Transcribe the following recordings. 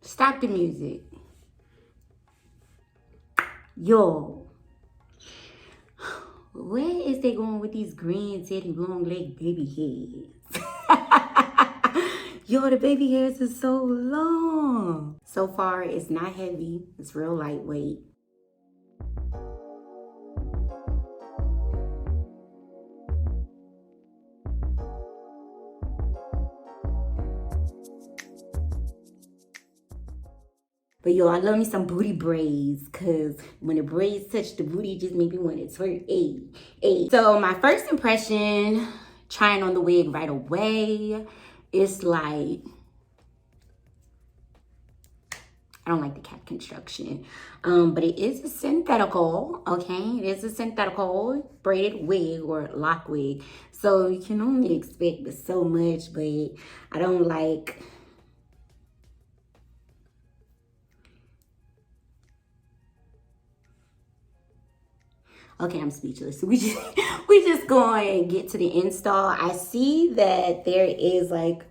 Stop the music. Yo. Where is they going with these green titty long leg baby heads? Yo, the baby hairs are so long. So far, it's not heavy. It's real lightweight. But yo, I love me some booty braids, because when the braids touch the booty, it just make me want to twerk. Ayy. So my first impression, trying on the wig right away, it's like, I don't like the cap construction. But it is a synthetical, okay? It is a synthetical braided wig or lock wig. So you can only expect so much, but I don't like... Okay, I'm speechless. We just going to get to the install. I see that there is like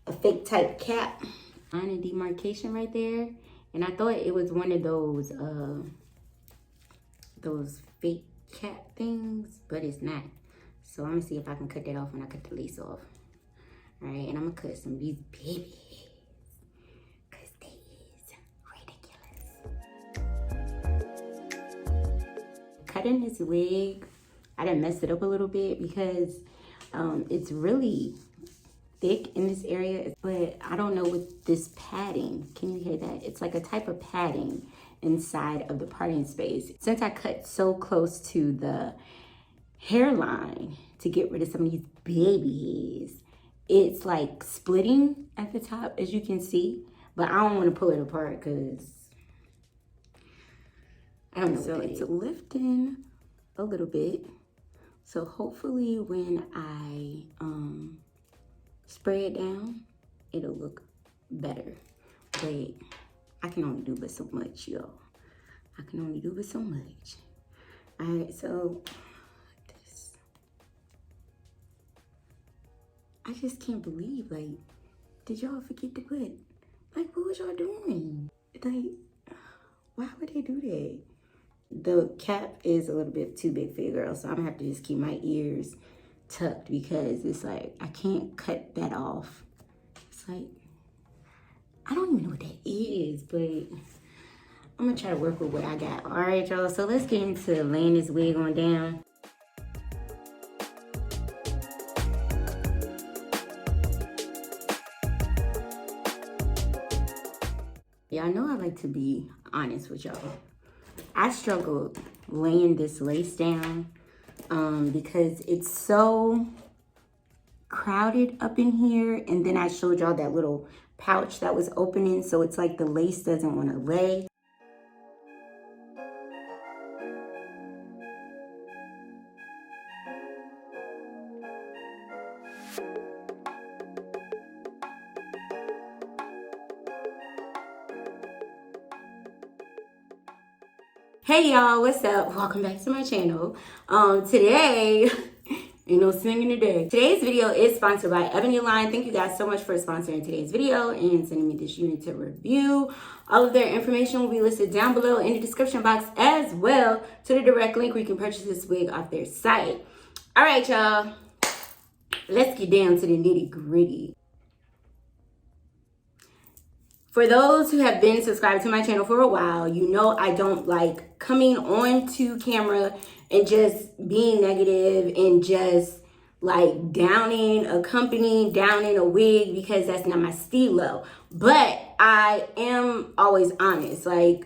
a fake type cap on a demarcation right there, and I thought it was one of those fake cap things, but it's not. So I'm gonna see if I can cut that off when I cut the lace off. All right, and I'm gonna cut some of these babies. Cutting this wig, I done messed it up a little bit because it's really thick in this area, but I don't know with this padding. Can you hear that? It's like a type of padding inside of the parting space. Since I cut so close to the hairline to get rid of some of these baby hairs, it's like splitting at the top, as you can see, but I don't want to pull it apart because I don't know. So it's lifting a little bit. So hopefully when I spray it down, it'll look better. But I can only do but so much, y'all. I can only do but so much. All right, so this. I just can't believe, like, did y'all forget to put, like, what was y'all doing? Like, why would they do that? The cap is a little bit too big for your girl, so I'm gonna have to just keep my ears tucked because it's like, I can't cut that off. It's like, I don't even know what that is, but I'm gonna try to work with what I got. All right, y'all, so let's get into laying this wig on down. Y'all know I like to be honest with y'all. I struggled laying this lace down because it's so crowded up in here. And then I showed y'all that little pouch that was opening. So it's like the lace doesn't want to lay. Hey y'all, what's up? Welcome back to my channel. Today, ain't no singing today. Today's video is sponsored by Ebonyline. Thank you guys so much for sponsoring today's video and sending me this unit to review. All of their information will be listed down below in the description box, as well to the direct link where you can purchase this wig off their site. All right, y'all, let's get down to the nitty gritty. For those who have been subscribed to my channel for a while, you know I don't like coming onto camera and just being negative and just like downing a company, downing a wig, because that's not my stilo. But I am always honest. Like,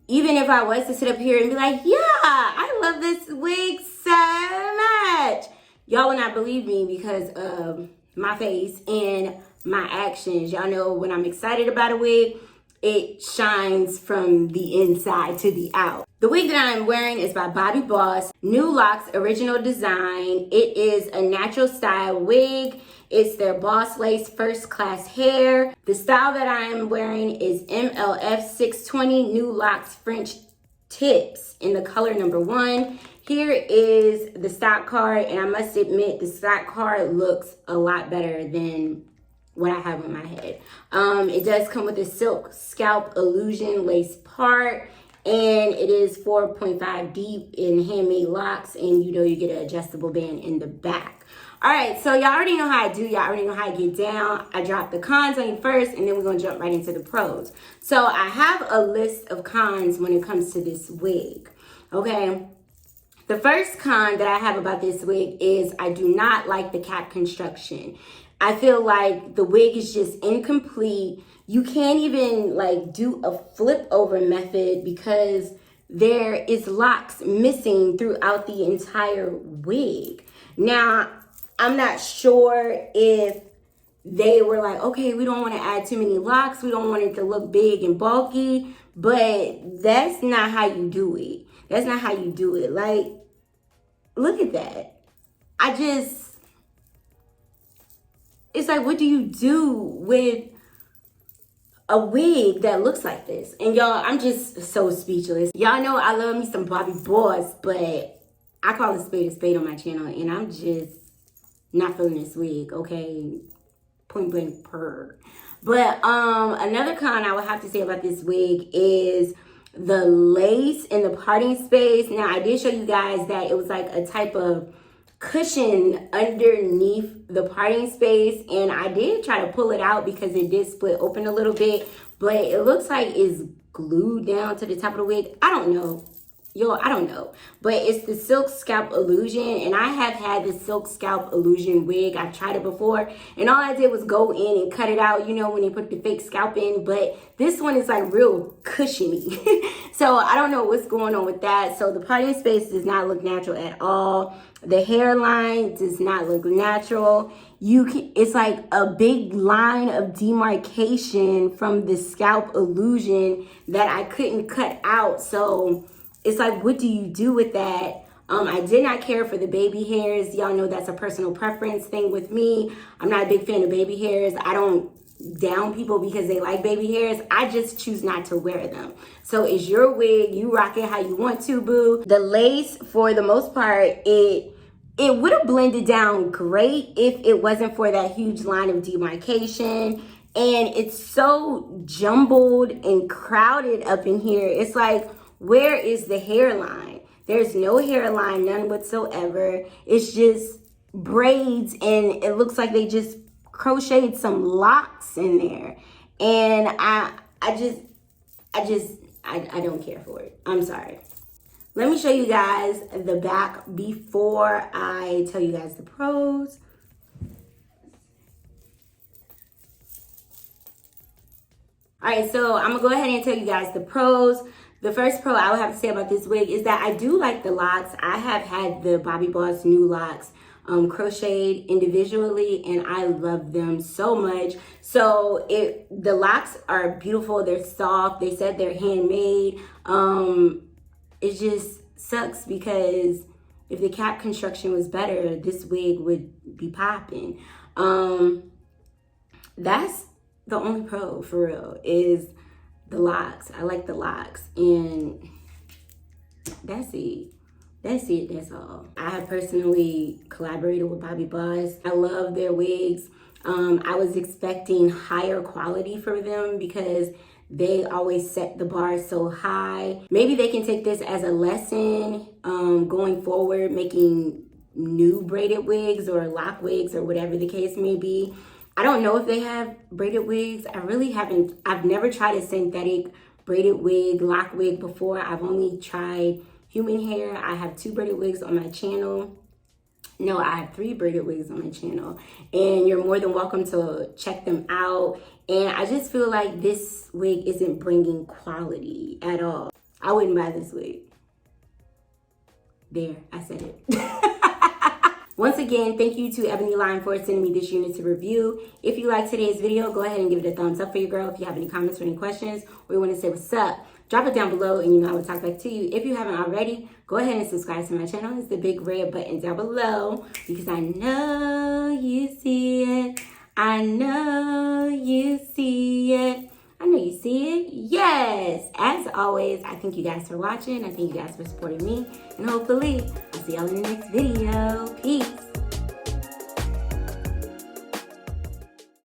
even if I was to sit up here and be like, yeah, I love this wig so much, y'all would not believe me because of my face and my actions. Y'all know when I'm excited about a wig, it shines from the inside to the out. The wig that I'm wearing is by Bobbi Boss, New Locs original design. It is a natural style wig. It's their Boss Lace first class hair. The style that I am wearing is MLF620 New Locs French tips in the color number 1. Here is the stock card, and I must admit the stock card looks a lot better than what I have on my head. It does come with a silk scalp illusion lace part, and it is 4.5 deep in handmade locks, and you know you get an adjustable band in the back. All right, so y'all already know how I do. Y'all already know how I get down. I drop the cons on you first, and then we're gonna jump right into the pros. So I have a list of cons when it comes to this wig, okay? The first con that I have about this wig is I do not like the cap construction. I feel like the wig is just incomplete. You can't even like do a flip over method because there is locks missing throughout the entire wig. Now, I'm not sure if they were like, okay, we don't want to add too many locks. We don't want it to look big and bulky, but that's not how you do it. That's not how you do it. Like, look at that. It's like, what do you do with a wig that looks like this? And y'all, I'm just so speechless. Y'all know I love me some Bobbi Boss, but I call a spade on my channel, and I'm just not feeling this wig, okay? Point blank purr. But another con I would have to say about this wig is the lace in the parting space. Now, I did show you guys that it was like a type of cushion underneath the parting space, and I did try to pull it out because it did split open a little bit, but it looks like it's glued down to the top of the wig. I don't know. Yo, I don't know. But it's the Silk Scalp Illusion, and I have had the Silk Scalp Illusion wig. I've tried it before, and all I did was go in and cut it out, you know, when they put the fake scalp in. But this one is like real cushiony. So I don't know what's going on with that. So the parting space does not look natural at all. The hairline does not look natural. It's like a big line of demarcation from the scalp illusion that I couldn't cut out. So it's like, what do you do with that? I did not care for the baby hairs. Y'all know that's a personal preference thing with me. I'm not a big fan of baby hairs. I don't down people because they like baby hairs. I just choose not to wear them. So it's your wig. You rock it how you want to, boo. The lace, for the most part, it would have blended down great if it wasn't for that huge line of demarcation. And it's so jumbled and crowded up in here. It's like, where is the hairline? There's no hairline, none whatsoever. It's just braids, and it looks like they just crocheted some locks in there. And I don't care for it. I'm sorry. Let me show you guys the back before I tell you guys the pros. All right, so I'm gonna go ahead and tell you guys the pros. The first pro I would have to say about this wig is that I do like the locks. I have had the Bobbi Boss new locks crocheted individually, and I love them so much. So the locks are beautiful. They're soft. They said they're handmade. It just sucks because if the cap construction was better, this wig would be popping. That's the only pro for real, is the locks. I like the locks, and that's it. That's all. I have personally collaborated with Bobbi Boss. I love their wigs. I was expecting higher quality for them because they always set the bar so high. Maybe they can take this as a lesson going forward, making new braided wigs or lock wigs or whatever the case may be. I don't know if they have braided wigs. I really haven't. I've never tried a synthetic braided wig, lock wig before. I've only tried human hair. I have 2 braided wigs on my channel. No, I have 3 braided wigs on my channel, and you're more than welcome to check them out. And I just feel like this wig isn't bringing quality at all. I wouldn't buy this wig. There, I said it. Once again, thank you to Ebonyline for sending me this unit to review. If you like today's video, go ahead and give it a thumbs up for your girl. If you have any comments or any questions, or you want to say what's up, drop it down below, and you know I will talk back to you. If you haven't already, go ahead and subscribe to my channel. It's the big red button down below, because I know you see it. I know you see it. I know you see it. Yes. As always, I thank you guys for watching. I thank you guys for supporting me. And hopefully, I'll see y'all in the next video. Peace.